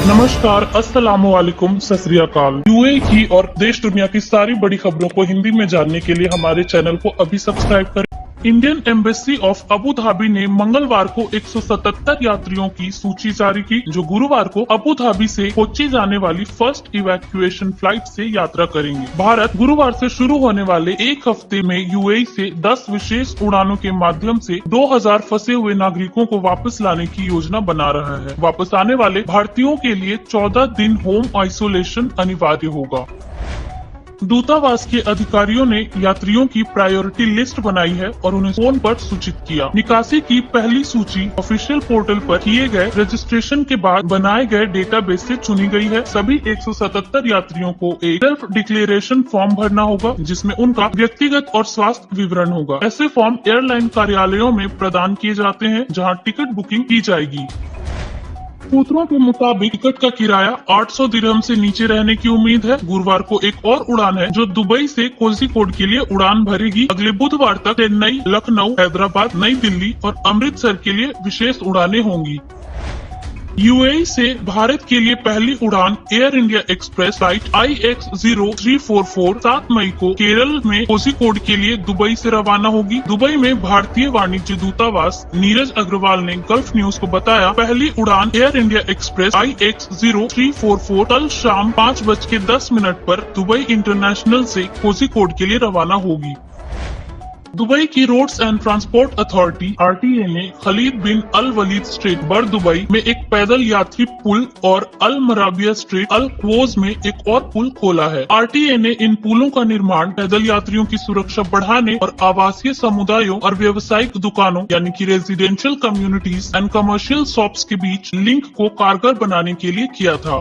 नमस्कार, अस्सलामु अलैकुम, सत श्री अकाल। यूएई की और देश दुनिया की सारी बड़ी खबरों को हिंदी में जानने के लिए हमारे चैनल को अभी सब्सक्राइब करें। Indian embassy of Abu Dhabi ने मंगलवार को 177 यात्रियों की सूची जारी की, जो गुरुवार को अबू धाबी से कोच्चि जाने वाली फर्स्ट इवैक्यूएशन फ्लाइट से यात्रा करेंगे। भारत गुरुवार से शुरू होने वाले एक हफ्ते में यूएई से 10 विशेष उड़ानों के माध्यम से 2000 फंसे हुए नागरिकों को वापस लाने की योजना बना रहा है। वापस आने वाले भारतीयों के लिए 14 दिन होम आइसोलेशन अनिवार्य होगा। दूतावास के अधिकारियों ने यात्रियों की प्रायोरिटी लिस्ट बनाई है और उन्हें फोन पर सूचित किया। निकासी की पहली सूची ऑफिशियल पोर्टल पर किए गए रजिस्ट्रेशन के बाद बनाए गए डेटाबेस से चुनी गई है। सभी 177 यात्रियों को एक सेल्फ डिक्लेरेशन फॉर्म भरना होगा, जिसमें उनका व्यक्तिगत और स्वास्थ्य विवरण होगा। ऐसे फॉर्म एयरलाइन कार्यालयों में प्रदान किए जाते हैं, जहां टिकट बुकिंग की जाएगी। सूत्रों के मुताबिक टिकट का किराया 800 दिरहम से नीचे रहने की उम्मीद है। गुरुवार को एक और उड़ान है जो दुबई से कोझिकोड के लिए उड़ान भरेगी। अगले बुधवार तक चेन्नई, लखनऊ, हैदराबाद, नई दिल्ली और अमृतसर के लिए विशेष उड़ानें होंगी। यूएई से भारत के लिए पहली उड़ान air India express flight IX0344 7 मई को केरल में कोझिकोड के लिए दुबई से रवाना होगी। दुबई में भारतीय वाणिज्य दूतावास नीरज अग्रवाल ने गल्फ न्यूज को बताया, पहली उड़ान एयर इंडिया एक्सप्रेस IX0344 कल शाम 5:10 पर दुबई इंटरनेशनल से कोझिकोड के लिए रवाना होगी। दुबई की roads and transport authority RTA ने Khalid bin Al Walid street Bur Dubai में एक पैदल यात्री पुल और अल मराबिया स्ट्रीट अल क्वोज में एक और पुल खोला है। RTA ने इन पुलों का निर्माण पैदल यात्रियों की सुरक्षा बढ़ाने और आवासीय समुदायों और व्यावसायिक दुकानों यानी कि residential communities and commercial shops के बीच लिंक को कारगर बनाने के लिए किया था।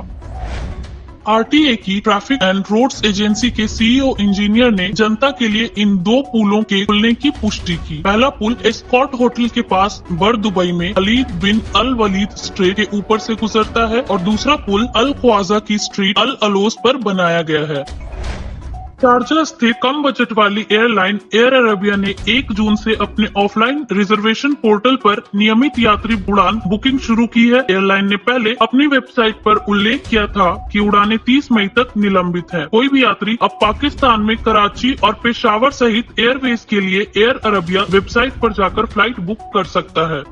RTA की ट्रैफिक एंड रोड्स एजेंसी के CEO इंजीनियर ने जनता के लिए इन दो पुलों के खुलने की पुष्टि की। पहला पुल एस्कॉर्ट होटल के पास बर दुबई में Khalid bin Al Walid street के ऊपर से गुजरता है और दूसरा पुल अल ख्वाजा की स्ट्रीट अल अलोस पर बनाया गया है। शारजा स्थित कम बजट वाली एयरलाइन एयर अरेबिया ने 1 जून से अपने ऑफलाइन रिजर्वेशन पोर्टल पर नियमित यात्री उड़ान बुकिंग शुरू की है। एयरलाइन ने पहले अपनी वेबसाइट पर उल्लेख किया था कि उड़ानें 30 मई तक निलंबित हैं। कोई भी यात्री अब पाकिस्तान में कराची और पेशावर सहित एयरवेज के लिए एयर अरेबिया वेबसाइट पर जाकर फ्लाइट बुक कर सकता है।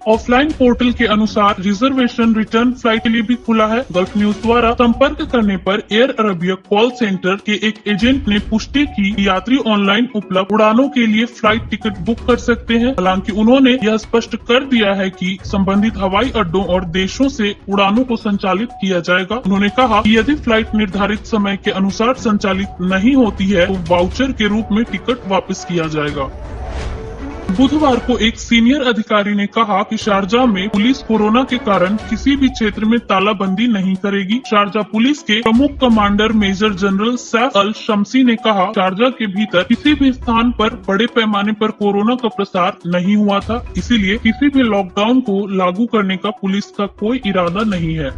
ऑफलाइन पोर्टल के अनुसार रिजर्वेशन रिटर्न फ्लाइट के लिए भी खुला है। गल्फ न्यूज द्वारा संपर्क करने पर एयर अरेबिया कॉल सेंटर के एक एजेंट ने पुष्टि की कि यात्री ऑनलाइन उपलब्ध उड़ानों के लिए फ्लाइट टिकट बुक कर सकते हैं। हालांकि उन्होंने यह स्पष्ट कर दिया है कि संबंधित हवाई अड्डों और देशों से उड़ानों को संचालित किया जाएगा। उन्होंने कहा कि यदि फ्लाइट निर्धारित समय के अनुसार संचालित नहीं होती है तो वाउचर के रूप में टिकट वापस किया जाएगा। बुधवार को एक सीनियर अधिकारी ने कहा कि शारजाह में पुलिस कोरोना के कारण किसी भी क्षेत्र में तालाबंदी नहीं करेगी। शारजाह पुलिस के प्रमुख कमांडर मेजर जनरल सैफ अल शम्सी ने कहा, शारजाह के भीतर किसी भी स्थान पर बड़े पैमाने पर कोरोना का प्रसार नहीं हुआ था, इसीलिए किसी भी लॉकडाउन को लागू करने का पुलिस का कोई इरादा नहीं है।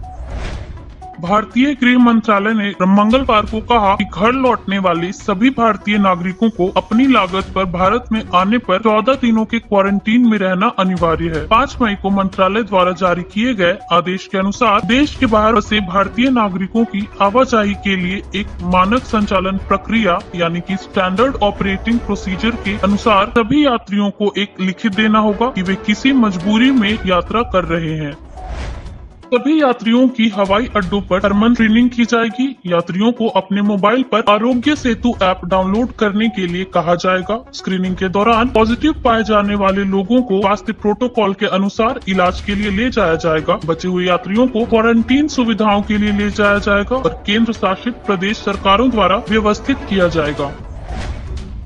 भारतीय गृह मंत्रालय ने मंगलवार को कहा कि घर लौटने वाले सभी भारतीय नागरिकों को अपनी लागत पर भारत में आने पर 14 दिनों के क्वारंटीन में रहना अनिवार्य है। 5 मई को मंत्रालय द्वारा जारी किए गए आदेश के अनुसार देश के बाहर बसे भारतीय नागरिकों की आवाजाही के लिए एक मानक संचालन प्रक्रिया यानी कि स्टैंडर्ड ऑपरेटिंग प्रोसीजर के अनुसार सभी यात्रियों को एक लिखित देना होगा कि वे किसी मजबूरी में यात्रा कर रहे हैं। सभी यात्रियों की हवाई अड्डों पर थर्मल स्क्रीनिंग की जाएगी। यात्रियों को अपने मोबाइल पर आरोग्य सेतु ऐप डाउनलोड करने के लिए कहा जाएगा। स्क्रीनिंग के दौरान पॉजिटिव पाए जाने वाले लोगों को स्वास्थ्य प्रोटोकॉल के अनुसार इलाज के लिए ले जाया जाएगा। बचे हुए यात्रियों को क्वारंटीन सुविधाओं के लिए ले जाया जाएगा और केंद्र शासित प्रदेश सरकारों द्वारा व्यवस्थित किया जाएगा।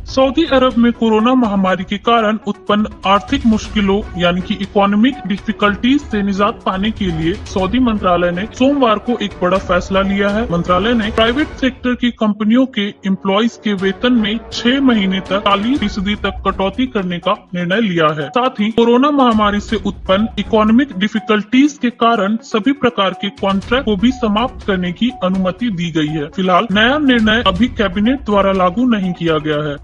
सऊदी अरब में कोरोना महामारी के कारण उत्पन्न आर्थिक मुश्किलों यानी कि इकोनॉमिक डिफिकल्टीज से निजात पाने के लिए सऊदी मंत्रालय ने सोमवार को एक बड़ा फैसला लिया है। मंत्रालय ने प्राइवेट सेक्टर की कंपनियों के एम्प्लॉइज के वेतन में 6 महीने तक 40% तक कटौती करने का निर्णय लिया है। साथ ही कोरोना महामारी से उत्पन्न इकोनॉमिक डिफिकल्टीज के कारण सभी प्रकार के कॉन्ट्रैक्ट को भी समाप्त करने की अनुमति दी गई है। फिलहाल नया निर्णय अभी कैबिनेट द्वारा लागू नहीं किया गया है।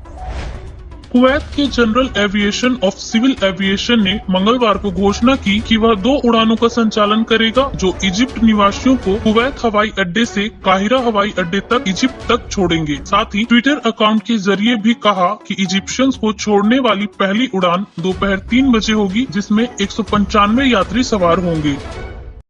कुवैत के general aviation of civil aviation ने मंगलवार को घोषणा की कि वह 2 उड़ानों का संचालन करेगा जो इजिप्ट निवासियों को कुवैत हवाई अड्डे से काहिरा हवाई अड्डे तक इजिप्ट तक छोड़ेंगे। साथ ही ट्विटर अकाउंट के जरिए भी कहा कि इजिप्शियंस को छोड़ने वाली पहली उड़ान दोपहर 3 बजे होगी, जिसमें 195 यात्री सवार होंगे।